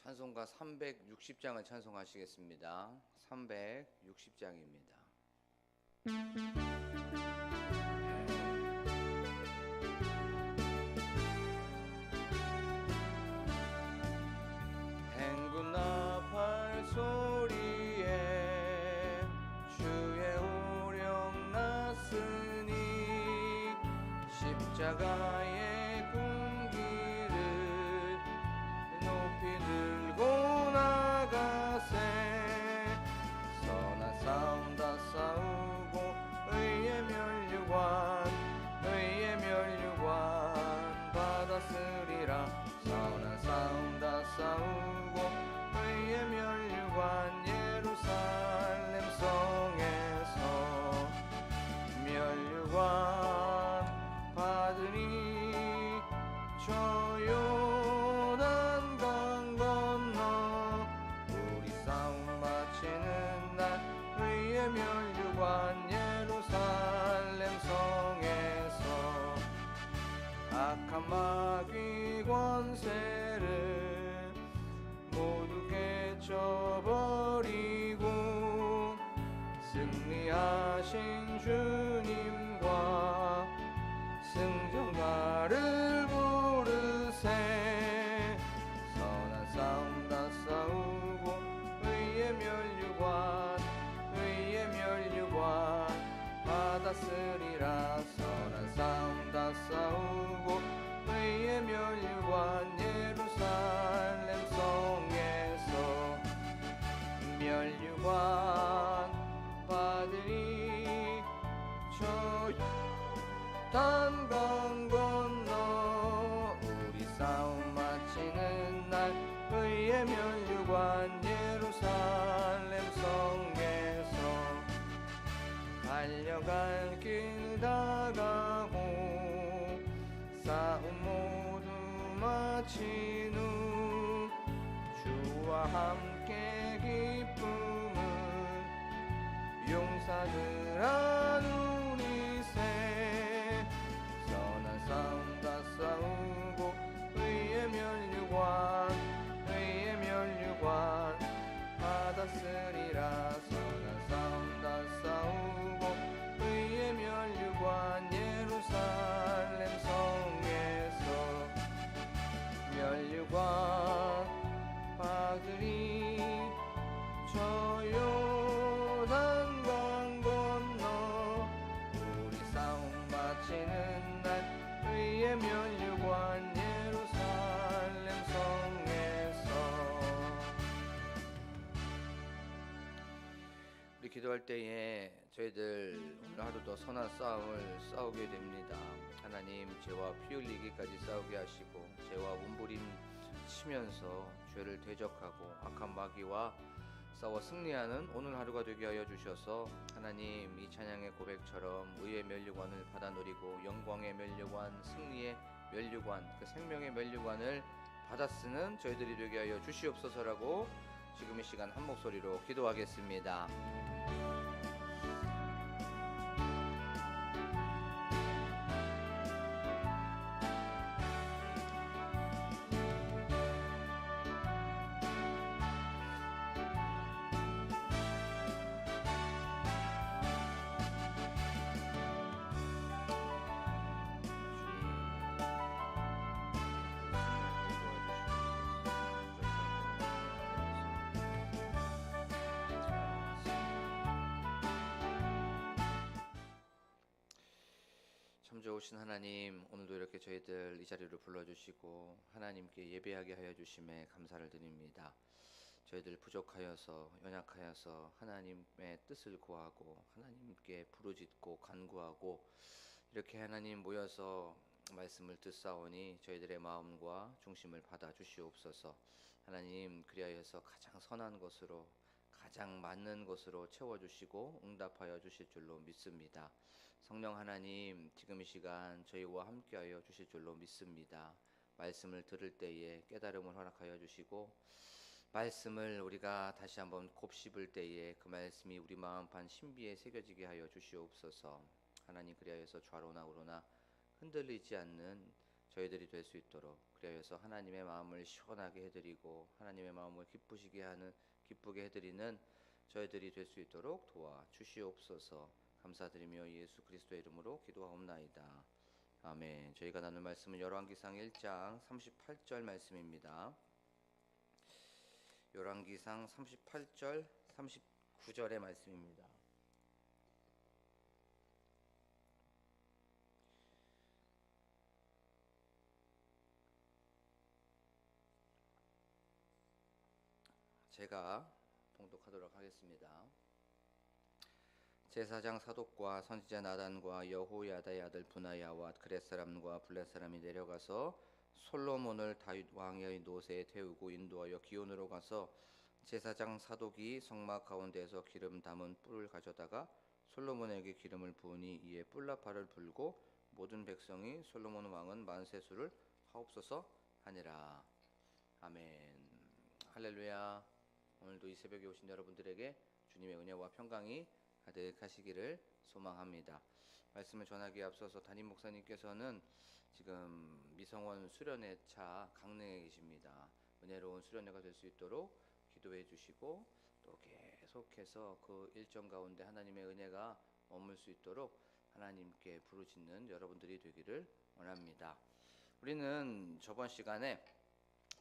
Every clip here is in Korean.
찬송가 360장을 찬송하시겠습니다. 360장입니다. 행군 나팔 소리에 주의 오령 났으니 십자가의 군기를 높이 들고 나가세. 선한 싸움 다 싸우고 의의 멸류관 받았으리라. 선한 싸움 다 싸우고 의의 멸류관 예루살렘 성에서 멸류관 받으니 저 요단 강 건너 우리 싸움 마치는 날 의의 멸류관 예루살렘 성에서 악한 마귀 권세를 모두 깨쳐버리고 승리하신 주님과 승전가를 부르세. 선한 싸움 다 싸우고 의의 멸류관 받았으리라. 선한 싸움 다 싸우고 의의 멸류관 예루살렘 성에서 멸류관 받으니 저 요단 강 건너 우리 싸움 마치는 날 의의 멸류관 예루살렘 성에서 달려갈 길 다 가고 싸움 모두 마친 후 주와 함께 기쁨을 용사들 하누리세. 선한 싸움 다 싸우고 의의 멸류관 받았으리라. 선한 싸움 다 싸우고 의의 멸류관 예루살렘 성에서 멸류관 받으리. 저 요단 강 건너 우리 싸움 마치는 날 의의 멸류관 예루살렘 성에서. 우리 기도할 때에 저희들 오늘 하루도 선한 싸움을 싸우게 됩니다. 하나님, 죄와 피 흘리기까지 싸우게 하시고 죄와 몸부림 치면서 죄를 대적하고 악한 마귀와 싸워 승리하는 오늘 하루가 되게 하여 주셔서 하나님, 이 찬양의 고백처럼 의의 멸류관을 받아 누리고 영광의 멸류관, 승리의 멸류관, 그 생명의 멸류관을 받아 쓰는 저희들이 되게 하여 주시옵소서라고 지금 이 시간 한 목소리로 기도하겠습니다. 참 좋으신 하나님, 오늘도 이렇게 저희들 이 자리로 불러주시고 하나님께 예배하게 하여 주심에 감사를 드립니다. 저희들 부족하여서 연약하여서 하나님의 뜻을 구하고 하나님께 부르짖고 간구하고 이렇게 하나님 모여서 말씀을 듣사오니 저희들의 마음과 중심을 받아 주시옵소서. 하나님, 그리하여서 가장 선한 것으로 가장 맞는 것으로 채워주시고 응답하여 주실 줄로 믿습니다. 성령 하나님, 지금 이 시간 저희와 함께하여 주실 줄로 믿습니다. 말씀을 들을 때에 깨달음을 허락하여 주시고 말씀을 우리가 다시 한번 곱씹을 때에 그 말씀이 우리 마음판 신비에 새겨지게 하여 주시옵소서. 하나님, 그리하여서 좌로나 우로나 흔들리지 않는 저희들이 될 수 있도록, 그리하여서 하나님의 마음을 시원하게 해드리고 하나님의 마음을 기쁘게 해드리는 저희들이 될 수 있도록 도와주시옵소서. 감사드리며 예수 그리스도의 이름으로 기도하옵나이다. 아멘. 저희가 나눌 말씀은 열왕기상 1장 38절 말씀입니다. 열왕기상 38절 39절의 말씀입니다. 제가 봉독하도록 하겠습니다. 제사장 사독과 선지자 나단과 여호야다의 아들 브나야와 그렛 사람과 블렛 사람이 내려가서 솔로몬을 다윗 왕의 노새에 태우고 인도하여 기온으로 가서 제사장 사독이 성막 가운데에서 기름 담은 뿔을 가져다가 솔로몬에게 기름을 부으니 이에 뿔나팔을 불고 모든 백성이 솔로몬 왕은 만세수를 하옵소서 하니라. 아멘. 할렐루야. 오늘도 이 새벽에 오신 여러분들에게 주님의 은혜와 평강이 가득하시기를 소망합니다. 말씀을 전하기에 앞서서 담임 목사님께서는 지금 미성원 수련회 차 강릉에 계십니다. 은혜로운 수련회가 될 수 있도록 기도해 주시고 또 계속해서 그 일정 가운데 하나님의 은혜가 머물 수 있도록 하나님께 부르짖는 여러분들이 되기를 원합니다. 우리는 저번 시간에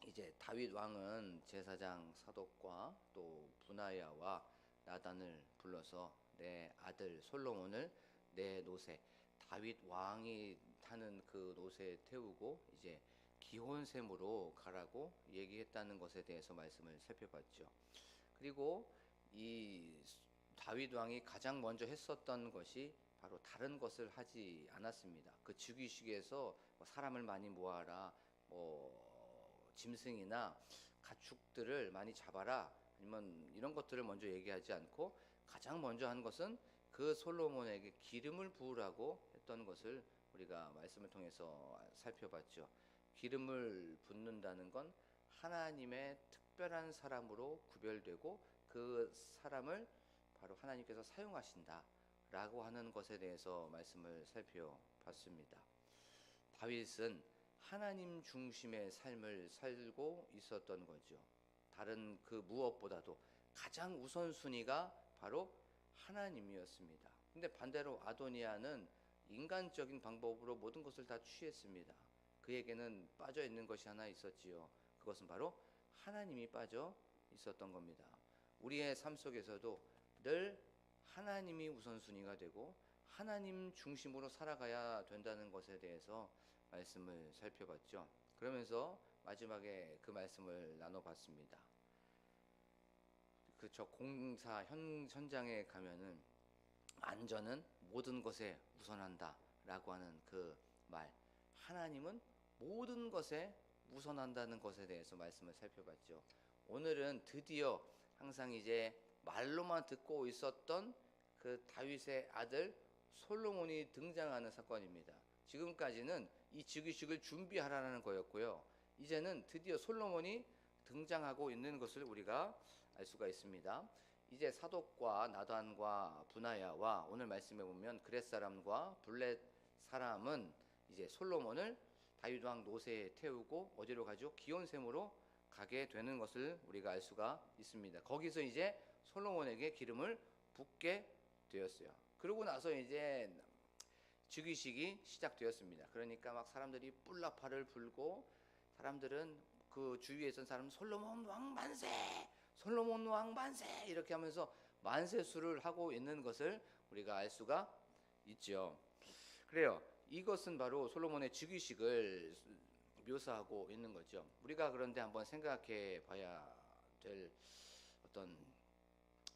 이제 다윗 왕은 제사장 사독과 또 브나야와 나단을 불러서 내 아들 솔로몬을 내 노새 다윗 왕이 타는 그 노새에 태우고 이제 기혼샘으로 가라고 얘기했다는 것에 대해서 말씀을 살펴봤죠. 그리고 이 다윗 왕이 가장 먼저 했었던 것이 바로 다른 것을 하지 않았습니다. 그 즉위식에서 사람을 많이 모아라, 짐승이나 가축들을 많이 잡아라, 아니면 이런 것들을 먼저 얘기하지 않고 가장 먼저 한 것은 그 솔로몬에게 기름을 부으라고 했던 것을 우리가 말씀을 통해서 살펴봤죠. 기름을 붓는다는 건 하나님의 특별한 사람으로 구별되고 그 사람을 바로 하나님께서 사용하신다라고 하는 것에 대해서 말씀을 살펴봤습니다. 다윗은 하나님 중심의 삶을 살고 있었던 거죠. 다른 그 무엇보다도 가장 우선순위가 바로 하나님이었습니다. 근데 반대로 아도니아는 인간적인 방법으로 모든 것을 다 취했습니다. 그에게는 빠져 있는 것이 하나 있었지요. 그것은 바로 하나님이 빠져 있었던 겁니다. 우리의 삶 속에서도 늘 하나님이 우선순위가 되고 하나님 중심으로 살아가야 된다는 것에 대해서 말씀을 살펴봤죠. 그러면서 마지막에 그 말씀을 나눠봤습니다. 저 공사 현장에 가면은 안전은 모든 것에 우선한다라고 하는 그 말, 하나님은 모든 것에 우선한다는 것에 대해서 말씀을 살펴봤죠. 오늘은 드디어 항상 이제 말로만 듣고 있었던 그 다윗의 아들 솔로몬이 등장하는 사건입니다. 지금까지는 이 즉위식을 준비하라는 거였고요. 이제는 드디어 솔로몬이 등장하고 있는 것을 우리가 알 수가 있습니다. 이제 사독과 나단과 브나야와 오늘 말씀에 보면 그렛 사람과 블렛 사람은 이제 솔로몬을 다윗 왕 노새에 태우고 어디로 가죠? 기온샘으로 가게 되는 것을 우리가 알 수가 있습니다. 거기서 이제 솔로몬에게 기름을 붓게 되었어요. 그러고 나서 이제 즉위식이 시작되었습니다. 그러니까 막 사람들이 뿔나팔을 불고 사람들은 그 주위에 있던 사람 솔로몬 왕 만세! 솔로몬 왕 만세! 이렇게 하면서 만세수를 하고 있는 것을 우리가 알 수가 있죠. 그래요. 이것은 바로 솔로몬의 즉위식을 묘사하고 있는 거죠. 우리가 그런데 한번 생각해 봐야 될 어떤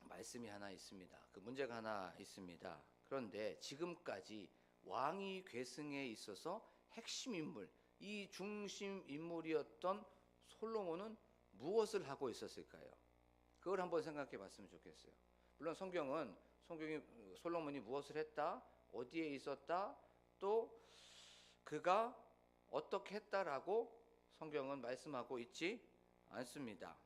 말씀이 하나 있습니다. 그 문제가 하나 있습니다. 그런데 지금까지 왕위 계승에 있어서 핵심 인물, 이 중심 인물이었던 솔로몬은 무엇을 하고 있었을까요? 그걸 한번 생각해 봤으면 좋겠어요. 물론 성경이 솔로몬이 무엇을 했다, 어디에 있었다, 또 그가 어떻게 했다라고 성경은 말씀하고 있지 않습니다.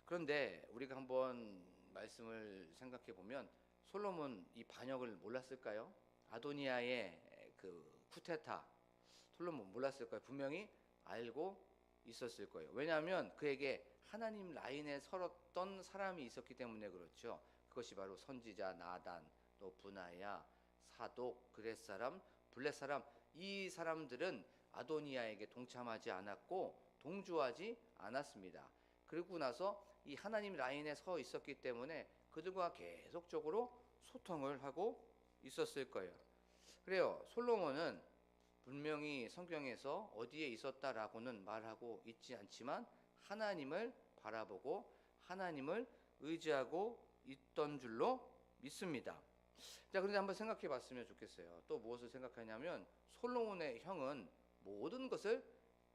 그런데 우리가 한번 말씀을 생각해 보면 솔로몬 이 반역을 몰랐을까요? 아도니아의 그 쿠데타, 솔로몬 몰랐을 거예요. 분명히 알고 있었을 거예요. 왜냐하면 그에게 하나님 라인에 설었던 사람이 있었기 때문에 그렇죠. 그것이 바로 선지자 나단, 또 분하야, 사독, 그렛 사람, 블렛 사람, 이 사람들은 아도니아에게 동참하지 않았고 동조하지 않았습니다. 그리고 나서 이 하나님 라인에 서 있었기 때문에 그들과 계속적으로 소통을 하고 있었을 거예요. 그래요. 솔로몬은 분명히 성경에서 어디에 있었다라고는 말하고 있지 않지만 하나님을 바라보고 하나님을 의지하고 있던 줄로 믿습니다. 자, 그런데 한번 생각해 봤으면 좋겠어요. 또 무엇을 생각하냐면 솔로몬의 형은 모든 것을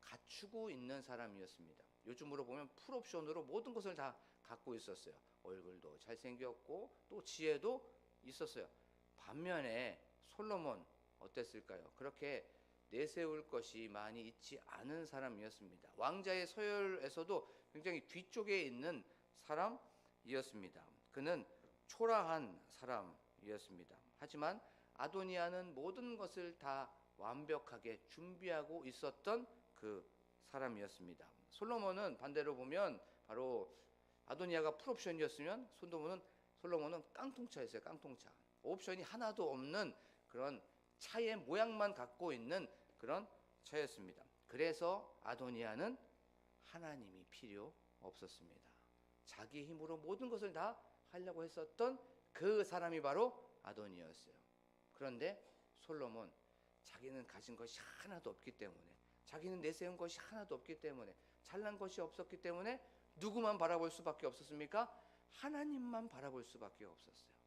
갖추고 있는 사람이었습니다. 요즘으로 보면 풀옵션으로 모든 것을 다 갖고 있었어요. 얼굴도 잘생겼고 또 지혜도 있었어요. 반면에 솔로몬 어땠을까요? 그렇게 내세울 것이 많이 있지 않은 사람이었습니다. 왕자의 서열에서도 굉장히 뒤쪽에 있는 사람이었습니다. 그는 초라한 사람이었습니다. 하지만 아도니아는 모든 것을 다 완벽하게 준비하고 있었던 그 사람이었습니다. 솔로몬은 반대로 보면 바로 아도니아가 풀옵션이었으면 솔로몬은 깡통차였어요. 깡통차. 옵션이 하나도 없는 그런 차의 모양만 갖고 있는 그런 차였습니다. 그래서 아도니아는 하나님이 필요 없었습니다. 자기 힘으로 모든 것을 다 하려고 했었던 그 사람이 바로 아도니아였어요. 그런데 솔로몬, 자기는 가진 것이 하나도 없기 때문에, 자기는 내세운 것이 하나도 없기 때문에, 잘난 것이 없었기 때문에 누구만 바라볼 수밖에 없었습니까? 하나님만 바라볼 수밖에 없었어요.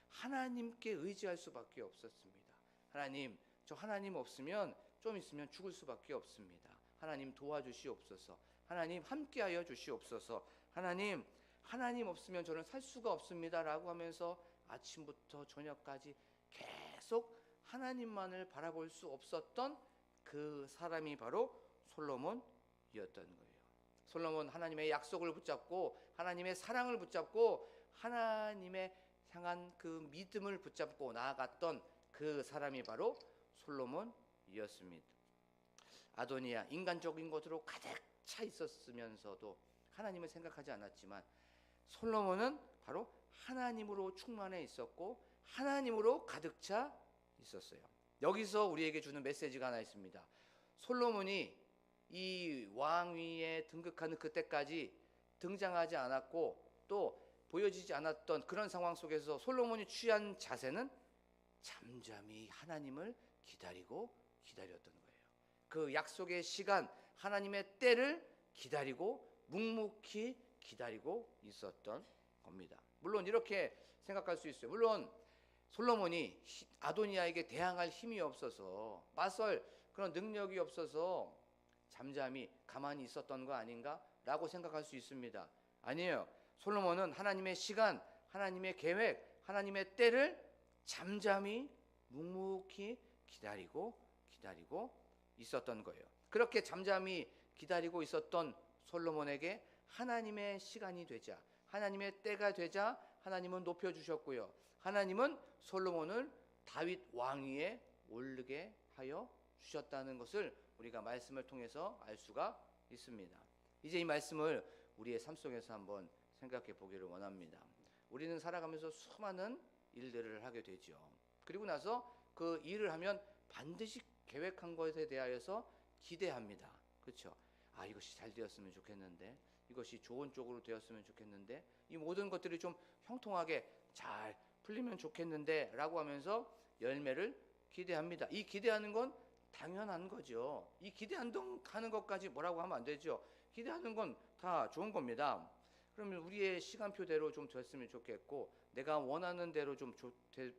하나님께 의지할 수밖에 없었습니다. 하나님, 저 하나님 없으면 좀 있으면 죽을 수밖에 없습니다. 하나님 도와주시옵소서. 하나님 함께하여 주시옵소서. 하나님 없으면 저는 살 수가 없습니다. 라고 하면서 아침부터 저녁까지 계속 하나님만을 바라볼 수 없었던 그 사람이 바로 솔로몬이었던 거예요. 솔로몬 하나님의 약속을 붙잡고 하나님의 사랑을 붙잡고 하나님의 향한 그 믿음을 붙잡고 나아갔던 그 사람이 바로 솔로몬이었습니다. 아도니아 인간적인 것으로 가득 차 있었으면서도 하나님을 생각하지 않았지만 솔로몬은 바로 하나님으로 충만해 있었고 하나님으로 가득 차 있었어요. 여기서 우리에게 주는 메시지가 하나 있습니다. 솔로몬이 이 왕위에 등극하는 그때까지 등장하지 않았고 또 보여지지 않았던 그런 상황 속에서 솔로몬이 취한 자세는 잠잠히 하나님을 기다렸던 거예요. 그 약속의 시간, 하나님의 때를 기다리고 묵묵히 기다리고 있었던 겁니다. 물론 이렇게 생각할 수 있어요. 물론 솔로몬이 아도니아에게 대항할 힘이 없어서 맞설 그런 능력이 없어서 잠잠히 가만히 있었던 거 아닌가라고 생각할 수 있습니다. 아니에요. 솔로몬은 하나님의 시간, 하나님의 계획, 하나님의 때를 잠잠히 묵묵히 기다리고 있었던 거예요. 그렇게 잠잠히 기다리고 있었던 솔로몬에게 하나님의 시간이 되자, 하나님의 때가 되자 하나님은 높여주셨고요. 하나님은 솔로몬을 다윗 왕위에 오르게 하여 주셨다는 것을 우리가 말씀을 통해서 알 수가 있습니다. 이제 이 말씀을 우리의 삶 속에서 한번 생각해 보기를 원합니다. 우리는 살아가면서 수많은 일들을 하게 되죠. 그리고 나서 그 일을 하면 반드시 계획한 것에 대하여서 기대합니다. 그렇죠? 아, 이것이 잘 되었으면 좋겠는데, 이것이 좋은 쪽으로 되었으면 좋겠는데, 이 모든 것들이 좀 형통하게 잘 풀리면 좋겠는데 라고 하면서 열매를 기대합니다. 이 기대하는 건 당연한 거죠. 이 기대하는 것까지 뭐라고 하면 안 되죠. 기대하는 건 다 좋은 겁니다. 그러면 우리의 시간표대로 좀 됐으면 좋겠고, 내가 원하는 대로 좀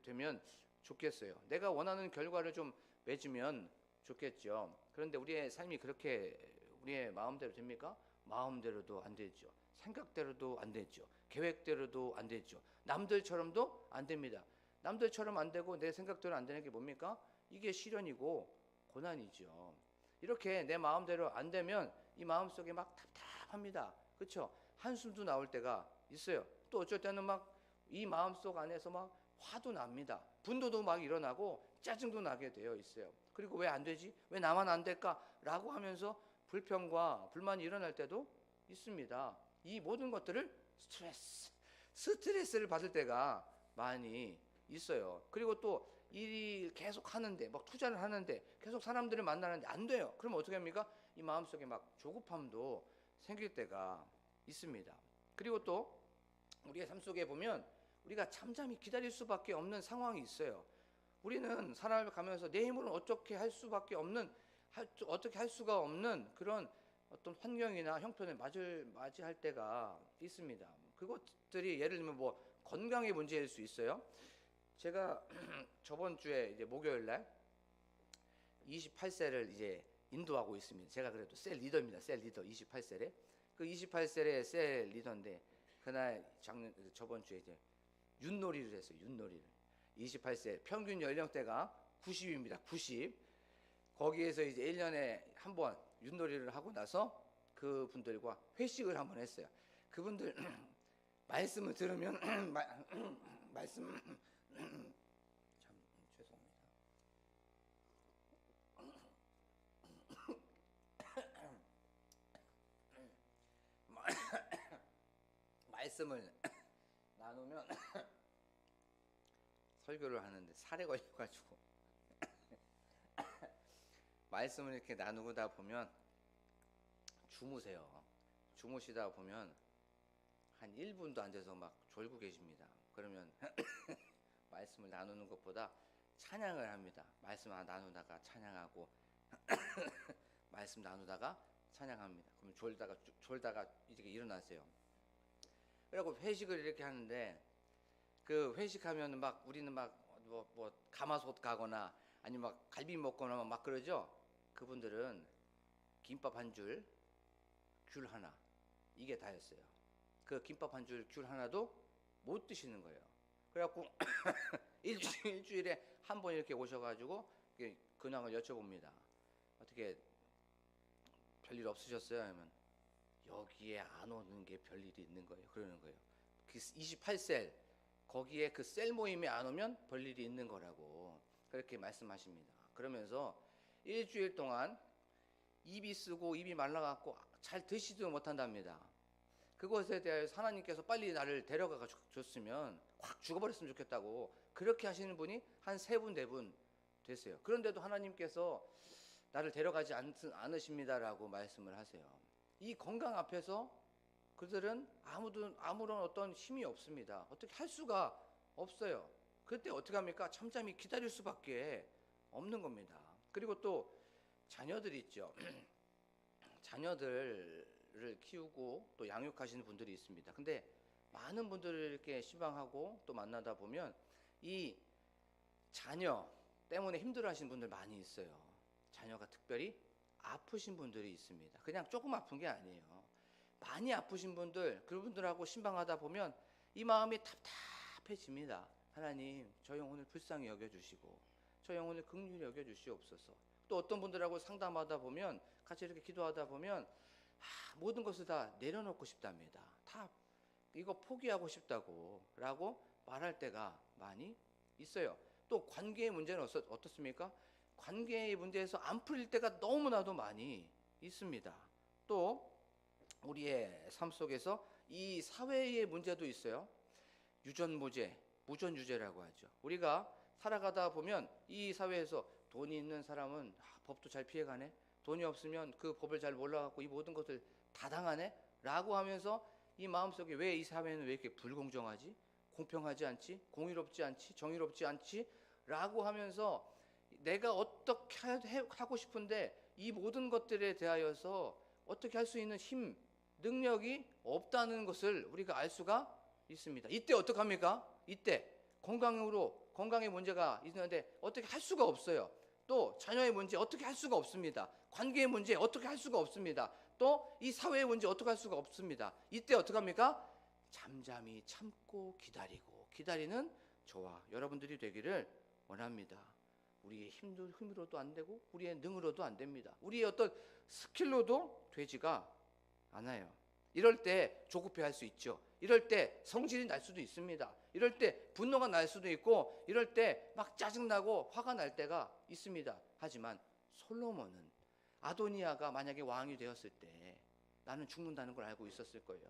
되면 좋겠어요. 내가 원하는 결과를 좀 맺으면 좋겠죠. 그런데 우리의 삶이 그렇게 우리의 마음대로 됩니까? 마음대로도 안 되죠. 생각대로도 안 되죠. 계획대로도 안 되죠. 남들처럼도 안 됩니다. 남들처럼 안 되고 내 생각대로 안 되는 게 뭡니까? 이게 시련이고 고난이죠. 이렇게 내 마음대로 안 되면 이 마음속에 막 답답합니다. 그렇죠? 한숨도 나올 때가 있어요. 또 어쩔 때는 막 이 마음속 안에서 막 화도 납니다. 분노도 막 일어나고 짜증도 나게 되어 있어요. 그리고 왜 안 되지? 왜 나만 안 될까? 라고 하면서 불평과 불만이 일어날 때도 있습니다. 이 모든 것들을 스트레스를 받을 때가 많이 있어요. 그리고 또 일이 계속 하는데 막 투자를 하는데 계속 사람들을 만나는데 안 돼요. 그러면 어떻게 합니까? 이 마음속에 막 조급함도 생길 때가 있습니다. 그리고 또 우리의 삶 속에 보면 우리가 잠잠히 기다릴 수밖에 없는 상황이 있어요. 우리는 살아가면서 내 힘으로는 어떻게 할 수밖에 없는, 어떻게 할 수가 없는 그런 어떤 환경이나 형편을 맞이할 때가 있습니다. 그것들이 예를 들면 뭐 건강의 문제일 수 있어요. 제가 저번 주에 이제 목요일 날 28셀을 이제 인도하고 있습니다. 제가 그래도 셀 리더입니다. 셀 리더 28셀에. 그 28셀의 셀 리더인데 그날 저번 주에 이제 윷놀이를 했어요. 윷놀이를. 28세 평균 연령대가 90입니다. 90. 거기에서 이제 1년에 한 번 윷놀이를 하고 나서 그분들과 회식을 한번 했어요. 그분들 말씀을 들으면 말씀 참 죄송합니다. 말씀을 나누면 설교를 하는데 살에 걸려가지고 말씀을 이렇게 나누다 보면 주무세요. 주무시다 보면 한 1분도 앉아서 막 졸고 계십니다. 그러면 말씀을 나누는 것보다 찬양을 합니다. 말씀 나누다가 찬양하고 말씀 나누다가 찬양합니다. 그럼 졸다가 이렇게 일어나세요. 그리고 회식을 이렇게 하는데 그 회식하면 막 우리는 막 뭐 가마솥 가거나 아니면 막 갈비 먹거나 막 그러죠. 그분들은 김밥 한 줄, 귤 하나 이게 다였어요. 그 김밥 한 줄, 귤 하나도 못 드시는 거예요. 그래갖고 일주일에 한 번 이렇게 오셔가지고 근황을 여쭤봅니다. 어떻게 별일 없으셨어요? 하면 여기에 안 오는 게 별일이 있는 거예요. 그러는 거예요. 그 28셀 거기에 그 셀 모임에 안 오면 별일이 있는 거라고 그렇게 말씀하십니다. 그러면서 일주일 동안 입이 쓰고 입이 말라갖고 잘 드시지도 못한답니다. 그것에 대해서 하나님께서 빨리 나를 데려가 줬으면 확 죽어버렸으면 좋겠다고 그렇게 하시는 분이 한 3분, 4분 됐어요. 그런데도 하나님께서 나를 데려가지 않으십니다라고 말씀을 하세요. 이 건강 앞에서 그들은 아무런 어떤 힘이 없습니다. 어떻게 할 수가 없어요. 그때 어떻게 합니까? 잠잠히 기다릴 수밖에 없는 겁니다. 그리고 또 자녀들 있죠. 자녀들을 키우고 또 양육하시는 분들이 있습니다. 근데 많은 분들을 이렇게 시방하고 또 만나다 보면 이 자녀 때문에 힘들어하시는 분들 많이 있어요. 자녀가 특별히 아프신 분들이 있습니다. 그냥 조금 아픈 게 아니에요. 많이 아프신 분들, 그분들하고 신방하다 보면 이 마음이 답답해집니다. 하나님, 저 영혼을 불쌍히 여겨주시고 저 영혼을 긍휼히 여겨주시옵소서. 또 어떤 분들하고 상담하다 보면 같이 이렇게 기도하다 보면 모든 것을 다 내려놓고 싶답니다. 다 이거 포기하고 싶다고 라고 말할 때가 많이 있어요. 또 관계의 문제는 어떻습니까? 관계의 문제에서 안 풀릴 때가 너무나도 많이 있습니다. 또 우리의 삶 속에서 이 사회의 문제도 있어요. 유전무죄, 무전유죄라고 하죠. 우리가 살아가다 보면 이 사회에서 돈이 있는 사람은 법도 잘 피해가네. 돈이 없으면 그 법을 잘 몰라갖고 이 모든 것을 다 당하네. 라고 하면서 이 마음속에 왜 이 사회는 왜 이렇게 불공정하지? 공평하지 않지? 공의롭지 않지? 정의롭지 않지? 라고 하면서 내가 어떻게 하고 싶은데 이 모든 것들에 대하여서 어떻게 할 수 있는 힘, 능력이 없다는 것을 우리가 알 수가 있습니다. 이때 어떡합니까? 이때 건강의 문제가 있는데 어떻게 할 수가 없어요. 또 자녀의 문제 어떻게 할 수가 없습니다. 관계의 문제 어떻게 할 수가 없습니다. 또 이 사회의 문제 어떻게 할 수가 없습니다. 이때 어떡합니까? 잠잠히 참고 기다리는 저와 여러분들이 되기를 원합니다. 우리의 힘으로도 안 되고 우리의 능으로도 안 됩니다. 우리의 어떤 스킬로도 되지가 않아요. 이럴 때 조급해할 수 있죠. 이럴 때 성질이 날 수도 있습니다. 이럴 때 분노가 날 수도 있고, 이럴 때 막 짜증나고 화가 날 때가 있습니다. 하지만 솔로몬은 아도니아가 만약에 왕이 되었을 때 나는 죽는다는 걸 알고 있었을 거예요.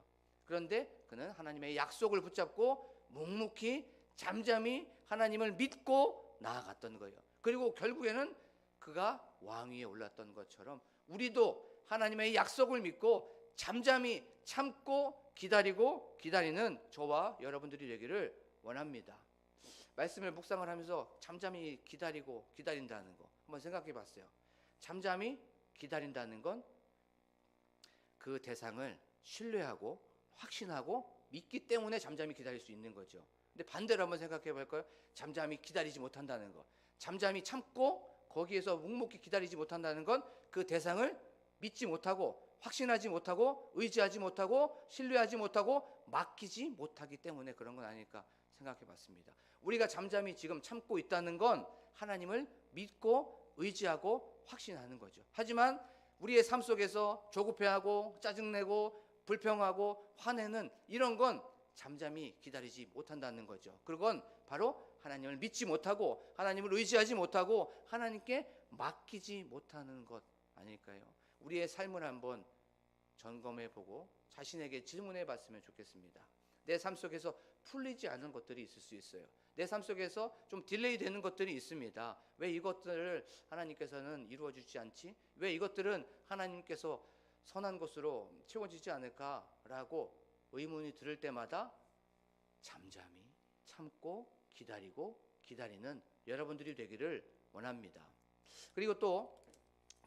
그런데 그는 하나님의 약속을 붙잡고 묵묵히 잠잠히 하나님을 믿고 나아갔던 거예요. 그리고 결국에는 그가 왕위에 올랐던 것처럼 우리도 하나님의 약속을 믿고 잠잠히 참고 기다리고 기다리는 저와 여러분들이 되기를 원합니다. 말씀을 묵상을 하면서 잠잠히 기다리고 기다린다는 거 한번 생각해 봤어요. 잠잠히 기다린다는 건 그 대상을 신뢰하고 확신하고 믿기 때문에 잠잠히 기다릴 수 있는 거죠. 근데 반대로 한번 생각해 볼까요? 잠잠히 기다리지 못한다는 거, 잠잠히 참고 거기에서 묵묵히 기다리지 못한다는 건 그 대상을 믿지 못하고 확신하지 못하고 의지하지 못하고 신뢰하지 못하고 맡기지 못하기 때문에 그런 건 아닐까 생각해 봤습니다. 우리가 잠잠히 지금 참고 있다는 건 하나님을 믿고 의지하고 확신하는 거죠. 하지만 우리의 삶 속에서 조급해하고 짜증내고 불평하고 화내는 이런 건 잠잠히 기다리지 못한다는 거죠. 그건 바로 하나님을 믿지 못하고 하나님을 의지하지 못하고 하나님께 맡기지 못하는 것 아닐까요? 우리의 삶을 한번 점검해 보고 자신에게 질문해 봤으면 좋겠습니다. 내 삶 속에서 풀리지 않은 것들이 있을 수 있어요. 내 삶 속에서 좀 딜레이 되는 것들이 있습니다. 왜 이것들을 하나님께서는 이루어 주지 않지? 왜 이것들은 하나님께서 선한 것으로 채워지지 않을까라고 의문이 들을 때마다 잠잠히 참고 기다리고 기다리는 여러분들이 되기를 원합니다. 그리고 또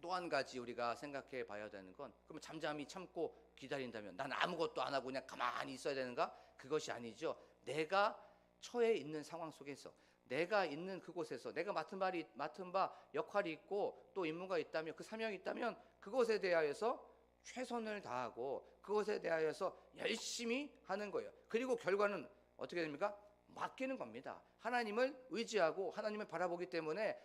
한 가지 우리가 생각해 봐야 되는 건, 그러면 잠잠히 참고 기다린다면 난 아무것도 안 하고 그냥 가만히 있어야 되는가? 그것이 아니죠. 내가 처해 있는 상황 속에서, 내가 있는 그곳에서 내가 맡은 바 역할이 있고 또 임무가 있다면, 그 사명이 있다면 그것에 대하여서 최선을 다하고 그것에 대하여서 열심히 하는 거예요. 그리고 결과는 어떻게 됩니까? 맡기는 겁니다. 하나님을 의지하고 하나님을 바라보기 때문에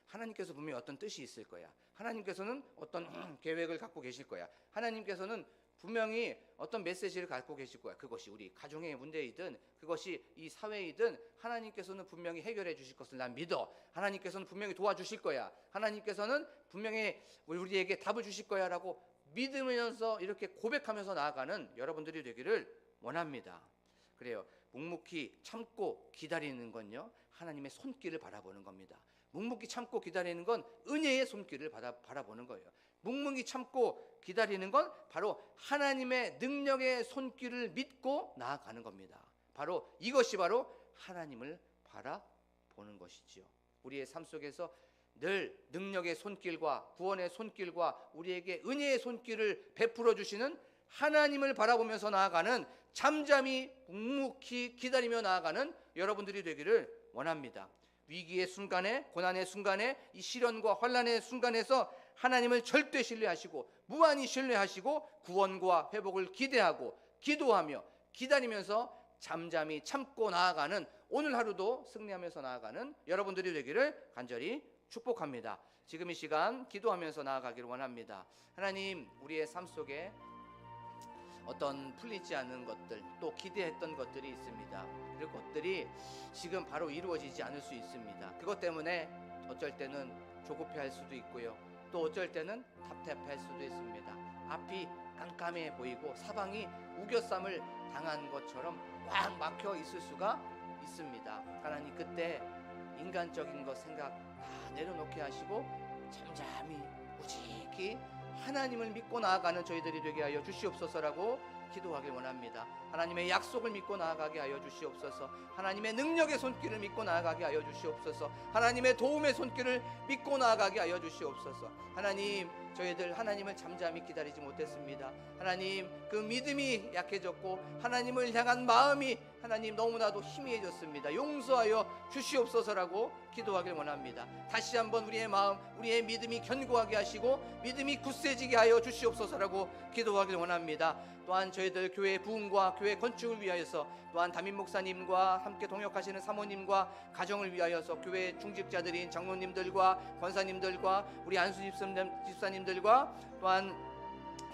하나님께서 분명히 어떤 뜻이 있을 거야. 하나님께서는 어떤 계획을 갖고 계실 거야. 하나님께서는 분명히 어떤 메시지를 갖고 계실 거야. 그것이 우리 가정의 문제이든 그것이 이 사회이든 하나님께서는 분명히 해결해 주실 것을 난 믿어. 하나님께서는 분명히 도와주실 거야. 하나님께서는 분명히 우리에게 답을 주실 거야 라고 믿으면서 이렇게 고백하면서 나아가는 여러분들이 되기를 원합니다. 그래요. 묵묵히 참고 기다리는 건요, 하나님의 손길을 바라보는 겁니다. 묵묵히 참고 기다리는 건 은혜의 손길을 바라보는 거예요. 묵묵히 참고 기다리는 건 바로 하나님의 능력의 손길을 믿고 나아가는 겁니다. 바로 이것이 바로 하나님을 바라보는 것이지요. 우리의 삶 속에서 늘 능력의 손길과 구원의 손길과 우리에게 은혜의 손길을 베풀어 주시는 하나님을 바라보면서 나아가는, 잠잠히 묵묵히 기다리며 나아가는 여러분들이 되기를 원합니다. 위기의 순간에, 고난의 순간에, 이 시련과 환난의 순간에서 하나님을 절대 신뢰하시고 무한히 신뢰하시고 구원과 회복을 기대하고 기도하며 기다리면서 잠잠히 참고 나아가는, 오늘 하루도 승리하면서 나아가는 여러분들이 되기를 간절히 축복합니다. 지금 이 시간 기도하면서 나아가기를 원합니다. 하나님, 우리의 삶 속에 어떤 풀리지 않는 것들, 또 기대했던 것들이 있습니다. 그리고 그것들이 지금 바로 이루어지지 않을 수 있습니다. 그것 때문에 어쩔 때는 조급해할 수도 있고요, 또 어쩔 때는 답답할 수도 있습니다. 앞이 깜깜해 보이고 사방이 우겨쌈을 당한 것처럼 꽉 막혀 있을 수가 있습니다. 하나님, 그때 인간적인 것 생각 다 내려놓게 하시고 잠잠히 무지히 하나님을 믿고 나아가는 저희들이 되게 하여 주시옵소서라고 기도하길 원합니다. 하나님의 약속을 믿고 나아가게 하여 주시옵소서. 하나님의 능력의 손길을 믿고 나아가게 하여 주시옵소서. 하나님의 도움의 손길을 믿고 나아가게 하여 주시옵소서. 하나님, 저희들 하나님을 잠잠히 기다리지 못했습니다. 하나님, 그 믿음이 약해졌고 하나님을 향한 마음이 하나님 너무나도 희미해졌습니다. 용서하여 주시옵소서라고 기도하길 원합니다. 다시 한번 우리의 마음, 우리의 믿음이 견고하게 하시고 믿음이 굳세지게 하여 주시옵소서라고 기도하길 원합니다. 또한 저희들 교회 부흥과 교회 건축을 위하여서, 또한 담임 목사님과 함께 동역하시는 사모님과 가정을 위하여서 교회 중직자들인 장로님들과 권사님들과 우리 안수 집사님들과 또한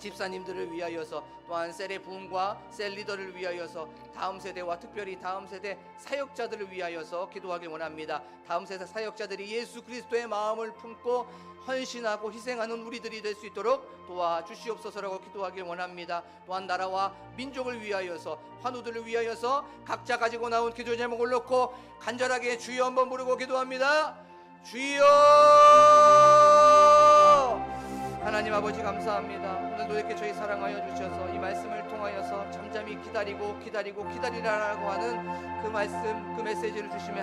집사님들을 위하여서, 또한 셀의 부흥과 셀 리더를 위하여서, 다음 세대와 특별히 다음 세대 사역자들을 위하여서 기도하길 원합니다. 다음 세대 사역자들이 예수 그리스도의 마음을 품고 헌신하고 희생하는 우리들이 될 수 있도록 도와주시옵소서라고 기도하길 원합니다. 또한 나라와 민족을 위하여서, 환우들을 위하여서 각자 가지고 나온 기도 제목을 놓고 간절하게 주여 한번 부르고 기도합니다. 주여! 하나님 아버지 감사합니다. 오늘도 이렇게 저희 사랑하여 주셔서 이 말씀을 통하여서 잠잠히 기다리고 기다리라고 하는 그 말씀, 그 메시지를 주시며